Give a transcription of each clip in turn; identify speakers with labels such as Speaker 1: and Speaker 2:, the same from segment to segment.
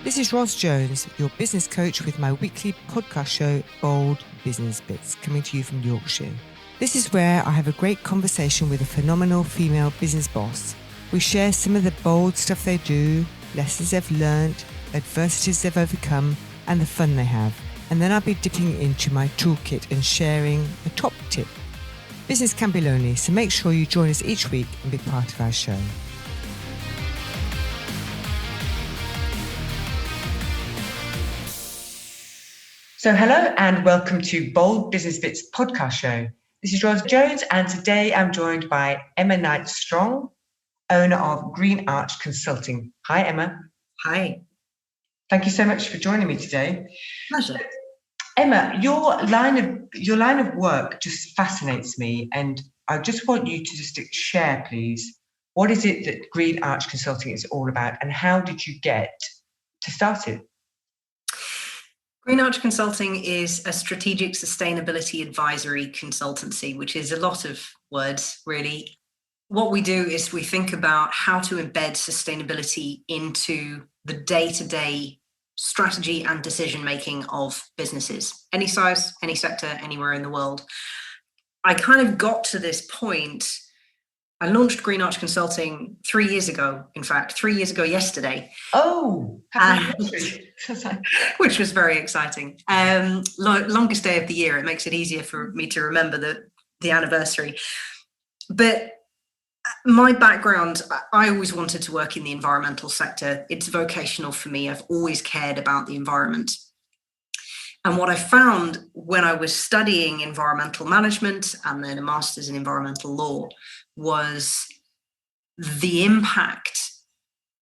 Speaker 1: This is Ros Jones, your business coach with my weekly podcast show, Bold Business Bits, coming to you from Yorkshire. This is where I have a great conversation with a phenomenal female business boss. We share some of the bold stuff they do, lessons they've learned, adversities they've overcome, and the fun they have. And then I'll be dipping into my toolkit and sharing a top tip. Business can be lonely, so make sure you join us each week and be part of our show. So hello and welcome to Bold Business Bits podcast show. This is Ros Jones and today I'm joined by Emma Knight-Strong, owner of Green Arch Consulting. Hi Emma.
Speaker 2: Hi.
Speaker 1: Thank you so much for joining me today.
Speaker 2: Pleasure.
Speaker 1: Emma, your line of work just fascinates me, and I just want you to just share, please, what is it that Green Arch Consulting is all about and how did you get to start it?
Speaker 2: Green Arch Consulting is a strategic sustainability advisory consultancy, which is a lot of words, really. What we do is we think about how to embed sustainability into the day-to-day strategy and decision-making of businesses, any size, any sector, anywhere in the world. I kind of got to this point. I launched Green Arch Consulting 3 years ago, in fact, 3 years ago yesterday.
Speaker 1: Oh,
Speaker 2: which was very exciting. Longest day of the year. It makes it easier for me to remember the anniversary. But my background, I always wanted to work in the environmental sector. It's vocational for me. I've always cared about the environment. And what I found when I was studying environmental management and then a master's in environmental law was the impact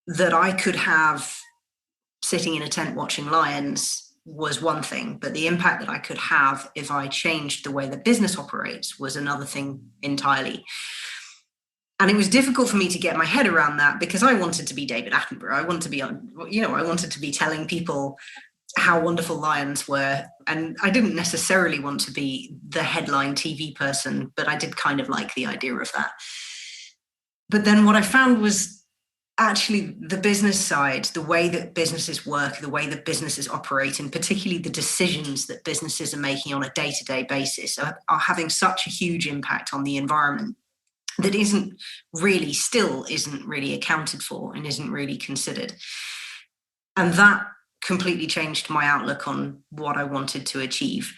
Speaker 2: that I could have sitting in a tent watching lions was one thing, but the impact that I could have if I changed the way that business operates was another thing entirely. And it was difficult for me to get my head around that because I wanted to be David Attenborough. I wanted to be telling people how wonderful lions were. And I didn't necessarily want to be the headline TV person, but I did kind of like the idea of that. But then what I found was actually the business side, the way that businesses work, the way that businesses operate, and particularly the decisions that businesses are making on a day-to-day basis are having such a huge impact on the environment that isn't really accounted for and isn't really considered. And that completely changed my outlook on what I wanted to achieve.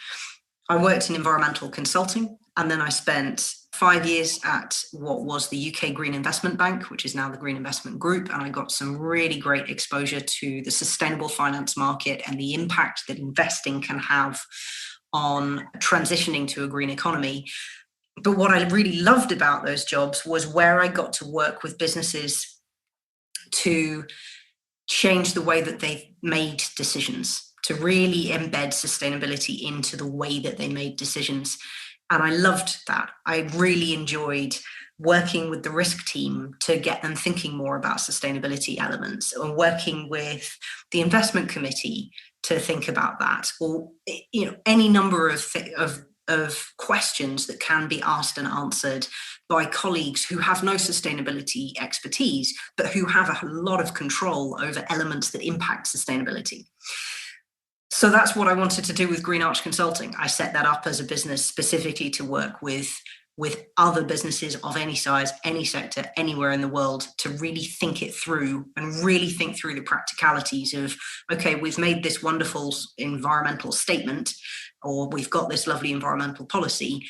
Speaker 2: I worked in environmental consulting, and then I spent 5 years at what was the UK Green Investment Bank, which is now the Green Investment Group, and I got some really great exposure to the sustainable finance market and the impact that investing can have on transitioning to a green economy. But what I really loved about those jobs was where I got to work with businesses to change the way that they made decisions, to really embed sustainability into the way that they made decisions. And I loved that. I really enjoyed working with the risk team to get them thinking more about sustainability elements, or working with the investment committee to think about that, or any number of questions that can be asked and answered by colleagues who have no sustainability expertise, but who have a lot of control over elements that impact sustainability. So that's what I wanted to do with Green Arch Consulting. I set that up as a business specifically to work with other businesses of any size, any sector, anywhere in the world, to really think it through and really think through the practicalities of, okay, we've made this wonderful environmental statement, or we've got this lovely environmental policy.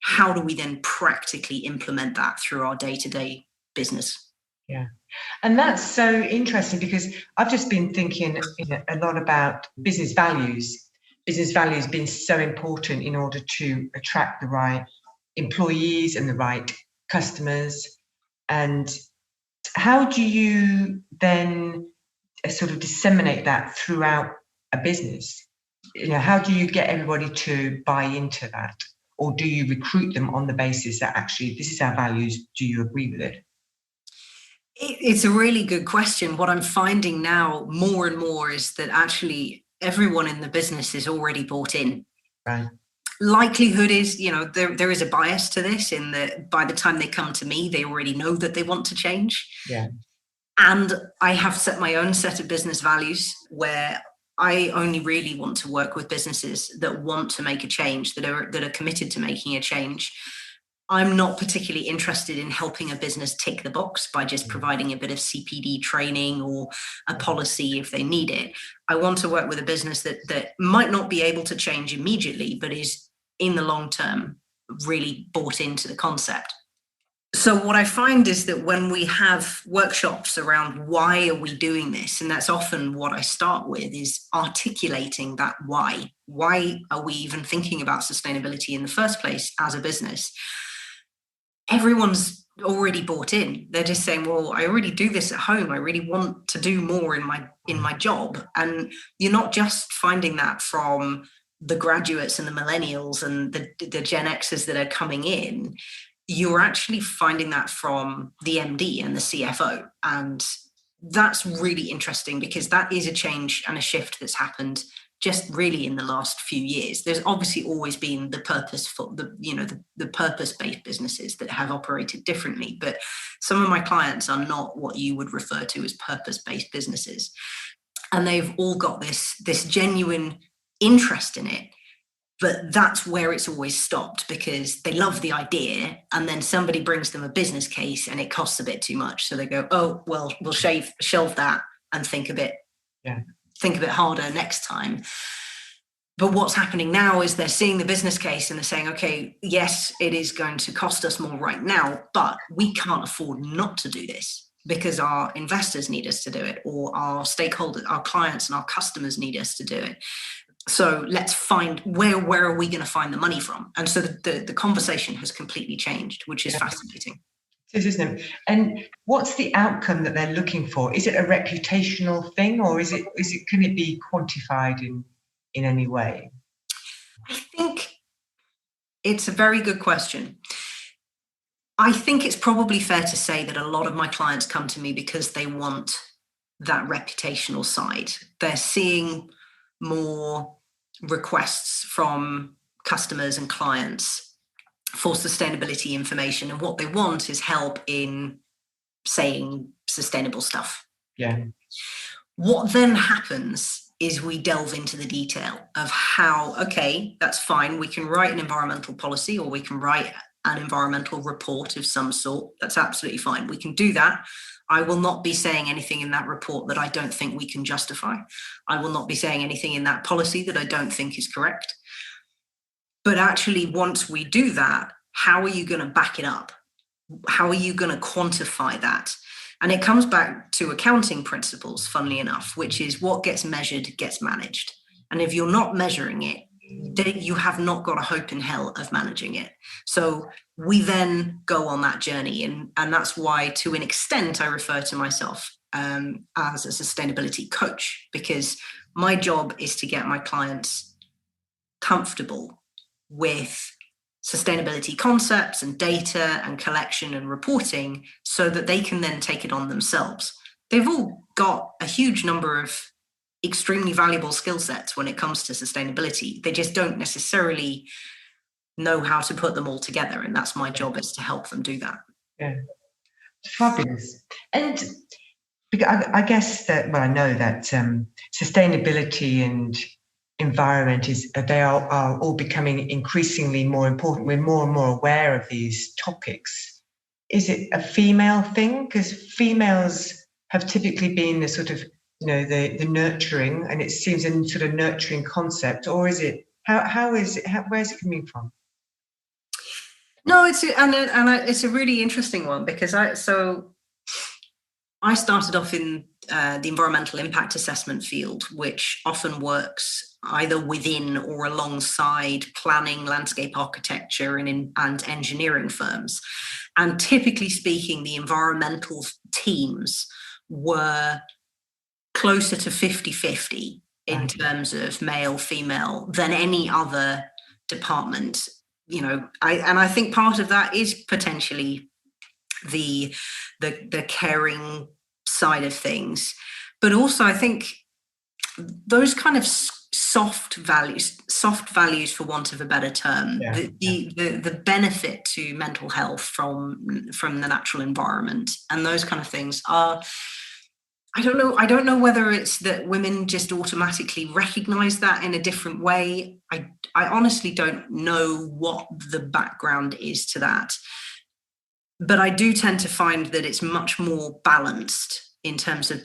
Speaker 2: How do we then practically implement that through our day-to-day business?
Speaker 1: Yeah. And that's so interesting because I've just been thinking a lot about business values being so important in order to attract the right employees and the right customers. And how do you then sort of disseminate that throughout a business? How do you get everybody to buy into that? Or do you recruit them on the basis that actually this is our values, do you agree with it?
Speaker 2: It's a really good question. What I'm finding now more and more is that actually everyone in the business is already bought in.
Speaker 1: Right.
Speaker 2: Likelihood is, there is a bias to this in that by the time they come to me, they already know that they want to change.
Speaker 1: Yeah.
Speaker 2: And I have set my own set of business values where I only really want to work with businesses that want to make a change, that are committed to making a change. I'm not particularly interested in helping a business tick the box by just providing a bit of CPD training or a policy if they need it. I want to work with a business that might not be able to change immediately, but is in the long term really bought into the concept. So what I find is that when we have workshops around why are we doing this, and that's often what I start with, is articulating that why. Why are we even thinking about sustainability in the first place as a business? Everyone's already bought in. They're just saying, well, I already do this at home. I really want to do more in my job. And you're not just finding that from the graduates and the millennials and the Gen Xers that are coming in. You're actually finding that from the MD and the CFO. And that's really interesting because that is a change and a shift that's happened just really in the last few years. There's obviously always been the purpose-based businesses that have operated differently, but some of my clients are not what you would refer to as purpose-based businesses. And they've all got this genuine interest in it. But that's where it's always stopped because they love the idea and then somebody brings them a business case and it costs a bit too much. So they go, oh, well, we'll shelve that and think a bit harder next time. But what's happening now is they're seeing the business case and they're saying, okay, yes, it is going to cost us more right now, but we can't afford not to do this because our investors need us to do it, or our stakeholders, our clients and our customers need us to do it. So let's find where are we going to find the money from? And so the conversation has completely changed, which is fascinating.
Speaker 1: It is, isn't it? And what's the outcome that they're looking for? Is it a reputational thing, or can it be quantified in any way?
Speaker 2: I think it's a very good question. I think it's probably fair to say that a lot of my clients come to me because they want that reputational side. They're seeing more requests from customers and clients for sustainability information, and what they want is help in saying sustainable stuff.
Speaker 1: Yeah.
Speaker 2: What then happens is we delve into the detail of how, okay, that's fine, we can write an environmental policy or we can write an environmental report of some sort. That's absolutely fine. We can do that. I will not be saying anything in that report that I don't think we can justify. I will not be saying anything in that policy that I don't think is correct. But actually, once we do that, how are you going to back it up? How are you going to quantify that? And it comes back to accounting principles, funnily enough, which is what gets measured gets managed. And if you're not measuring it, you have not got a hope in hell of managing it. So we then go on that journey. And that's why, to an extent, I refer to myself as a sustainability coach, because my job is to get my clients comfortable with sustainability concepts and data and collection and reporting so that they can then take it on themselves. They've all got a huge number of extremely valuable skill sets when it comes to sustainability. They just don't necessarily know how to put them all together. And that's my job, is to help them do that.
Speaker 1: Yeah. Fabulous. And I guess that, well, I know that sustainability and environment they are all becoming increasingly more important. We're more and more aware of these topics. Is it a female thing? Because females have typically been the sort of, the nurturing, and it seems a sort of nurturing concept, or is it, where's it coming from?
Speaker 2: No, it's a really interesting one, because I started off in the environmental impact assessment field, which often works either within or alongside planning, landscape architecture, and engineering firms. And typically speaking, the environmental teams were closer to 50-50 in terms of male, female than any other department. I think part of that is potentially the caring side of things, but also I think those kind of soft values, for want of a better term, the benefit to mental health from the natural environment and those kind of things are I don't know. I don't know whether it's that women just automatically recognize that in a different way. I honestly don't know what the background is to that. But I do tend to find that it's much more balanced in terms of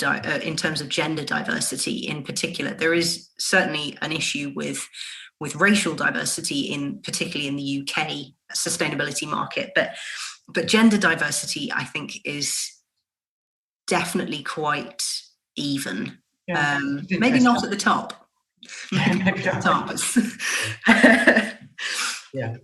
Speaker 2: gender diversity in particular. There is certainly an issue with racial diversity particularly in the UK sustainability market, but gender diversity, I think, is definitely quite even.
Speaker 1: Yeah,
Speaker 2: maybe not at the top. Maybe not at the top.
Speaker 1: Yeah.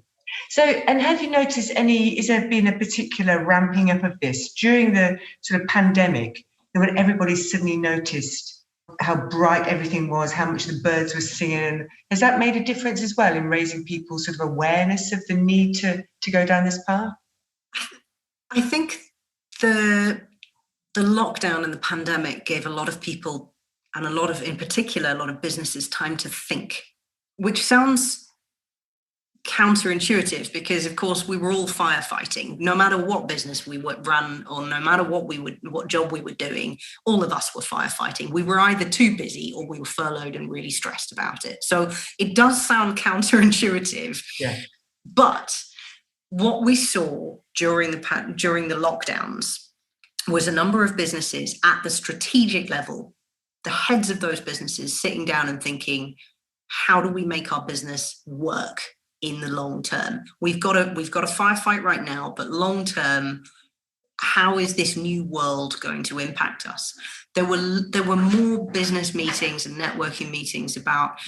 Speaker 1: So, and have you noticed is there been a particular ramping up of this during the sort of pandemic, when everybody suddenly noticed how bright everything was, how much the birds were singing? Has that made a difference as well in raising people's sort of awareness of the need to go down this path?
Speaker 2: I think the lockdown and the pandemic gave a lot of people, and in particular, a lot of businesses, time to think, which sounds counterintuitive because, of course, we were all firefighting. No matter what business we would run, or no matter what job we were doing, all of us were firefighting. We were either too busy or we were furloughed and really stressed about it. So it does sound counterintuitive.
Speaker 1: Yeah.
Speaker 2: But what we saw during the lockdowns was a number of businesses at the strategic level, the heads of those businesses sitting down and thinking, how do we make our business work in the long term? We've got a firefight right now, but long term, how is this new world going to impact us? There were more business meetings and networking meetings about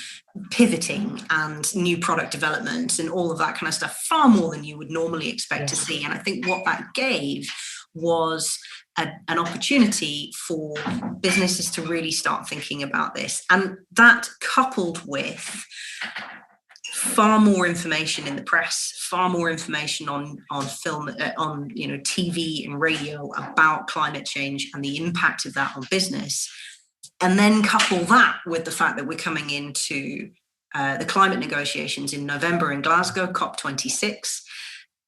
Speaker 2: pivoting and new product development and all of that kind of stuff, far more than you would normally expect to see. And I think what that gave was an opportunity for businesses to really start thinking about this. And that, coupled with far more information in the press, far more information on film, on TV and radio about climate change and the impact of that on business, and then couple that with the fact that we're coming into the climate negotiations in November in Glasgow, COP26.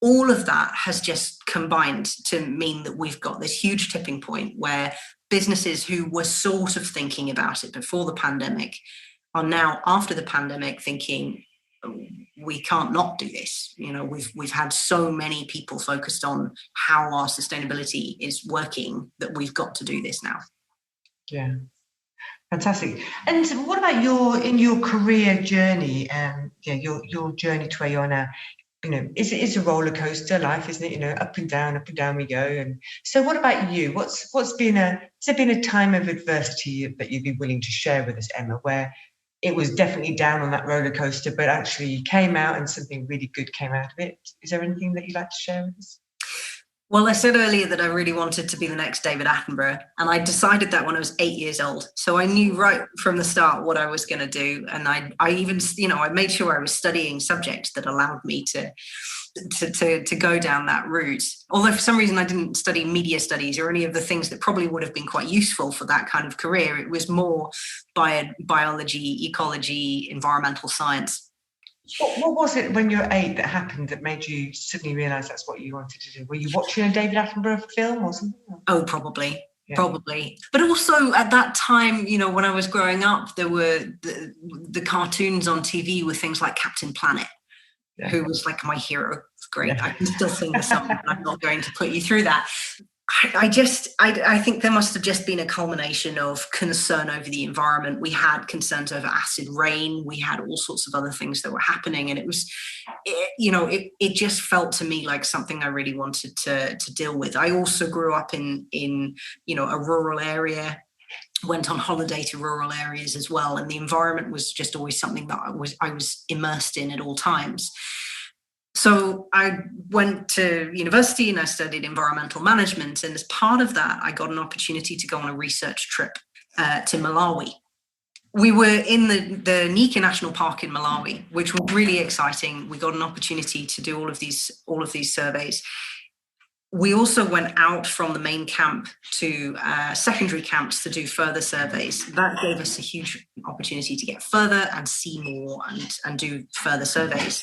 Speaker 2: All of that has just combined to mean that we've got this huge tipping point where businesses who were sort of thinking about it before the pandemic are now, after the pandemic, thinking, we can't not do this. We've had so many people focused on how our sustainability is working that we've got to do this now.
Speaker 1: Yeah, fantastic. And what about your career journey? Your journey to where you are now. It's a roller coaster life, isn't it? Up and down we go. And so, what about you? Has there been a time of adversity that you'd be willing to share with us, Emma, where it was definitely down on that roller coaster, but actually you came out and something really good came out of it? Is there anything that you'd like to share with us?
Speaker 2: Well, I said earlier that I really wanted to be the next David Attenborough, and I decided that when I was 8 years old. So I knew right from the start what I was going to do, and I even, I made sure I was studying subjects that allowed me to go down that route. Although for some reason I didn't study media studies or any of the things that probably would have been quite useful for that kind of career. It was more biology, ecology, environmental science.
Speaker 1: What was it when you were 8 that happened that made you suddenly realise that's what you wanted to do? Were you watching a David Attenborough film or something?
Speaker 2: Oh, probably. Yeah. Probably. But also at that time, when I was growing up, there were the cartoons on TV with things like Captain Planet, who was like my hero. It's great. Yeah. I can still sing the song, but I'm not going to put you through that. I think there must have just been a culmination of concern over the environment. We had concerns over acid rain. We had all sorts of other things that were happening. And it just felt to me like something I really wanted to deal with. I also grew up in a rural area, went on holiday to rural areas as well. And the environment was just always something that I was immersed in at all times. So I went to university and I studied environmental management. And as part of that, I got an opportunity to go on a research trip to Malawi. We were in the Nika National Park in Malawi, which was really exciting. We got an opportunity to do all of these surveys. We also went out from the main camp to secondary camps to do further surveys. That gave us a huge opportunity to get further and see more and do further surveys.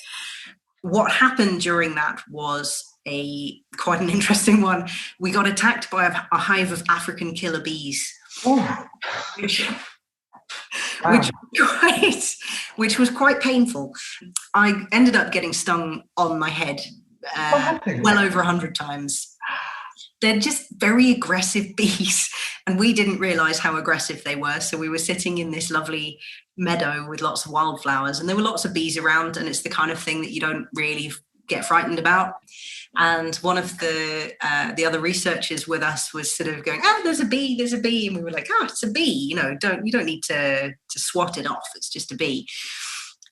Speaker 2: What happened during that was quite an interesting one. We got attacked by a hive of African killer bees.
Speaker 1: Oh,
Speaker 2: Which,
Speaker 1: wow.
Speaker 2: which was quite painful. I ended up getting stung on my head
Speaker 1: What happened?
Speaker 2: well over 100 times. They're just very aggressive bees, and we didn't realize how aggressive they were. So we were sitting in this lovely meadow with lots of wildflowers, and there were lots of bees around, and it's the kind of thing that you don't really get frightened about. And one of the other researchers with us was sort of going, "Oh, there's a bee," and we were like, "Oh, it's a bee. You don't need to swat it off. It's just a bee."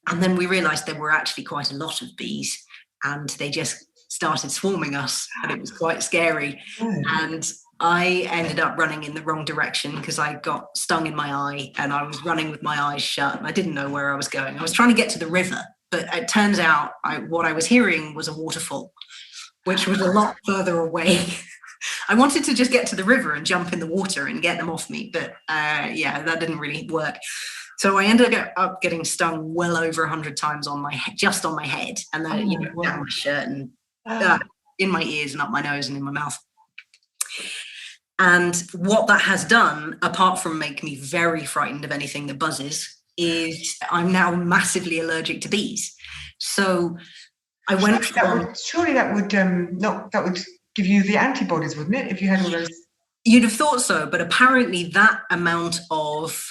Speaker 2: And then we realized there were actually quite a lot of bees, and they just started swarming us, and it was quite scary. And I ended up running in the wrong direction because I got stung in my eye, and I was running with my eyes shut, and I didn't know where I was going. I was trying to get to the river, but it turns out what I was hearing was a waterfall, which was a lot further away. I wanted to just get to the river and jump in the water and get them off me, but that didn't really work. So I ended up getting stung well over 100 times on my head, just on my head, and then down my shirt and in my ears and up my nose and in my mouth. And what that has done, apart from make me very frightened of anything that buzzes, is I'm now massively allergic to bees. So I went
Speaker 1: surely that would give you the antibodies, wouldn't it? If you had all those.
Speaker 2: You'd have thought so, but apparently that amount of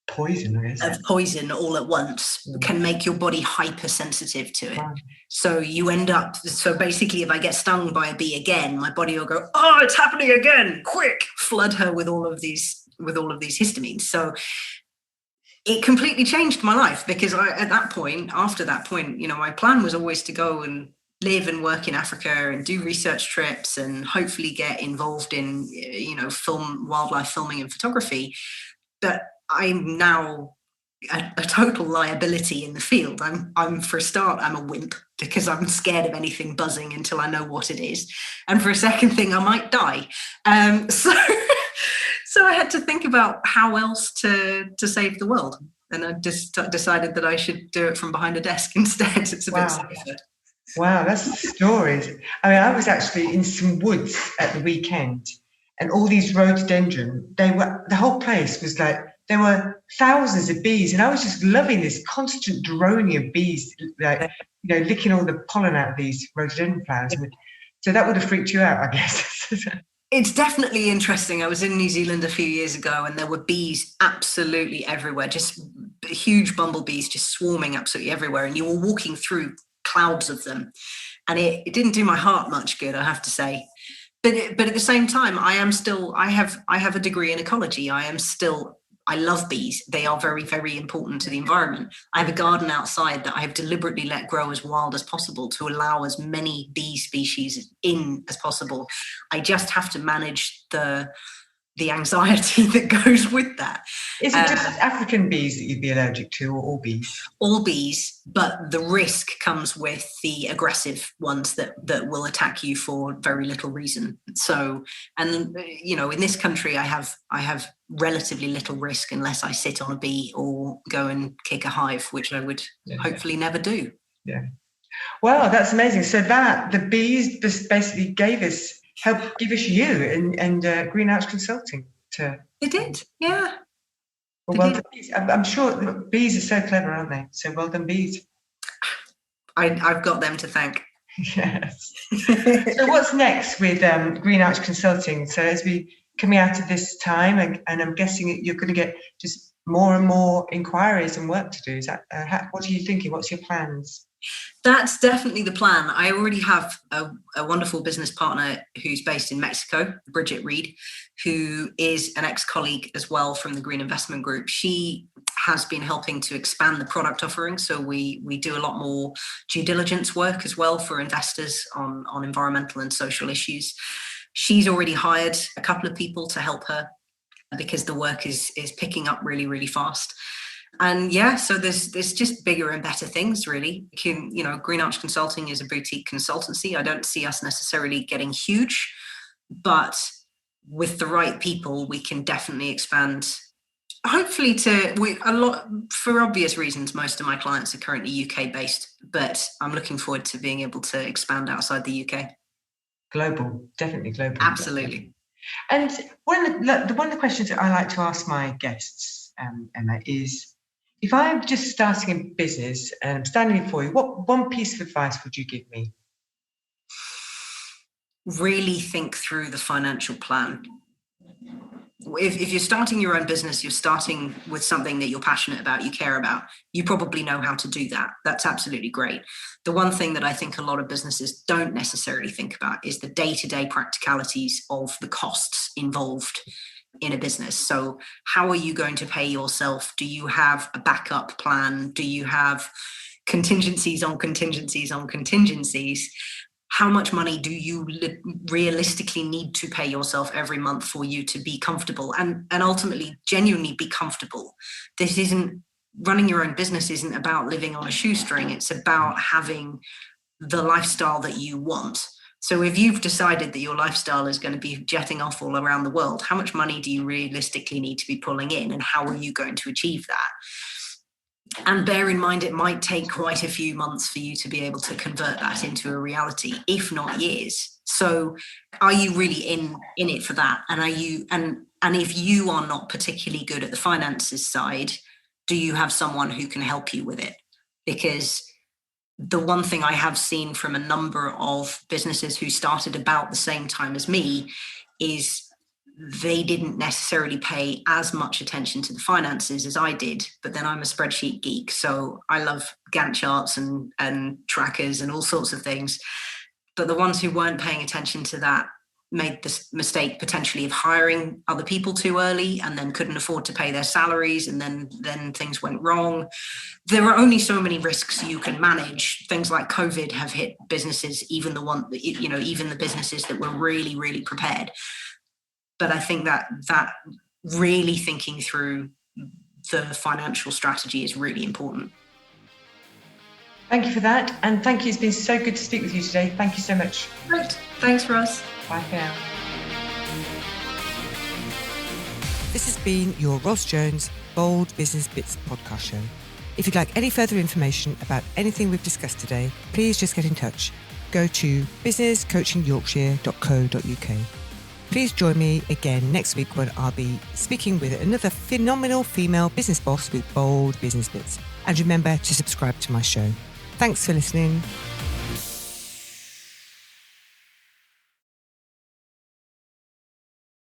Speaker 1: poison, I guess.
Speaker 2: Of poison all at once can make your body hypersensitive to it. Wow. So you end up, basically if I get stung by a bee again, my body will go, "Oh, it's happening again, quick," flood her with all of these histamines. So it completely changed my life, because after that point, my plan was always to go and live and work in Africa and do research trips and hopefully get involved in, wildlife filming and photography. But I'm now a total liability in the field. I'm for a start, I'm a wimp, because I'm scared of anything buzzing until I know what it is. And for a second thing, I might die. So I had to think about how else to save the world. And I just decided that I should do it from behind a desk instead. It's a bit safer.
Speaker 1: Wow, that's stories. I mean, I was actually in some woods at the weekend, and all these rhododendron, the whole place was like, there were thousands of bees, and I was just loving this constant droning of bees, like, licking all the pollen out of these rhododendron flowers. So that would have freaked you out, I guess.
Speaker 2: It's definitely interesting. I was in New Zealand a few years ago, and there were bees absolutely everywhere, just huge bumblebees just swarming absolutely everywhere. And you were walking through clouds of them. And it didn't do my heart much good, I have to say. But at the same time, I have a degree in ecology. I love bees. They are very, very important to the environment. I have a garden outside that I have deliberately let grow as wild as possible to allow as many bee species in as possible. I just have to manage the anxiety that goes with that.
Speaker 1: Is it just African bees that you'd be allergic to, or all bees?
Speaker 2: All bees, but the risk comes with the aggressive ones that will attack you for very little reason. So, and in this country, I have relatively little risk unless I sit on a bee or go and kick a hive, which I would hopefully never do.
Speaker 1: Yeah. Wow, that's amazing. So the bees just basically helped give us you and Green Arch Consulting.
Speaker 2: They did, yeah.
Speaker 1: Well done, bees. I'm sure the bees are so clever, aren't they? So well done, bees.
Speaker 2: I've got them to thank.
Speaker 1: Yes. So what's next with Green Arch Consulting? So as we coming out of this time, and I'm guessing you're going to get just more and more inquiries and work to do. Is that what are you thinking? What's your plans?
Speaker 2: That's definitely the plan. I already have a wonderful business partner who's based in Mexico, Bridget Reed, who is an ex-colleague as well from the Green Investment Group. She has been helping to expand the product offering. So we do a lot more due diligence work as well for investors on environmental and social issues. She's already hired a couple of people to help her because the work is picking up really, really fast. And so there's just bigger and better things, really. Green Arch Consulting is a boutique consultancy. I don't see us necessarily getting huge, but with the right people, we can definitely expand. Hopefully for obvious reasons, most of my clients are currently UK based, but I'm looking forward to being able to expand outside the UK.
Speaker 1: global, definitely global.
Speaker 2: Absolutely.
Speaker 1: And one of the questions that I like to ask my guests, Emma, is if I'm just starting a business and I'm standing before you, what one piece of advice would you give me?
Speaker 2: Really think through the financial plan. If you're starting your own business, you're starting with something that you're passionate about, you care about, you probably know how to do that. That's absolutely great. The one thing that I think a lot of businesses don't necessarily think about is the day-to-day practicalities of the costs involved in a business. So how are you going to pay yourself? Do you have a backup plan? Do you have contingencies on contingencies on contingencies? How much money do you realistically need to pay yourself every month for you to be comfortable and ultimately genuinely be comfortable? This isn't, running your own business isn't about living on a shoestring. It's about having the lifestyle that you want. So if you've decided that your lifestyle is going to be jetting off all around the world, how much money do you realistically need to be pulling in, and how are you going to achieve that? And bear in mind, it might take quite a few months for you to be able to convert that into a reality, if not years. So are you really in it for that? And are you, and if you are not particularly good at the finances side, do you have someone who can help you with it? Because the one thing I have seen from a number of businesses who started about the same time as me is they didn't necessarily pay as much attention to the finances as I did. But then I'm a spreadsheet geek, so I love Gantt charts and trackers and all sorts of things. But the ones who weren't paying attention to that made the mistake potentially of hiring other people too early and then couldn't afford to pay their salaries, and then things went wrong. There are only so many risks you can manage. Things like COVID have hit businesses, even the businesses that were really, really prepared. But I think that really thinking through the financial strategy is really important.
Speaker 1: Thank you for that. And thank you. It's been so good to speak with you today. Thank you so much.
Speaker 2: Great. Thanks, Ross.
Speaker 1: Bye for now.
Speaker 3: This has been your Ross Jones Bold Business Bits podcast show. If you'd like any further information about anything we've discussed today, please just get in touch. Go to businesscoachingyorkshire.co.uk. Please join me again next week when I'll be speaking with another phenomenal female business boss with bold business bits. And remember to subscribe to my show. Thanks for listening.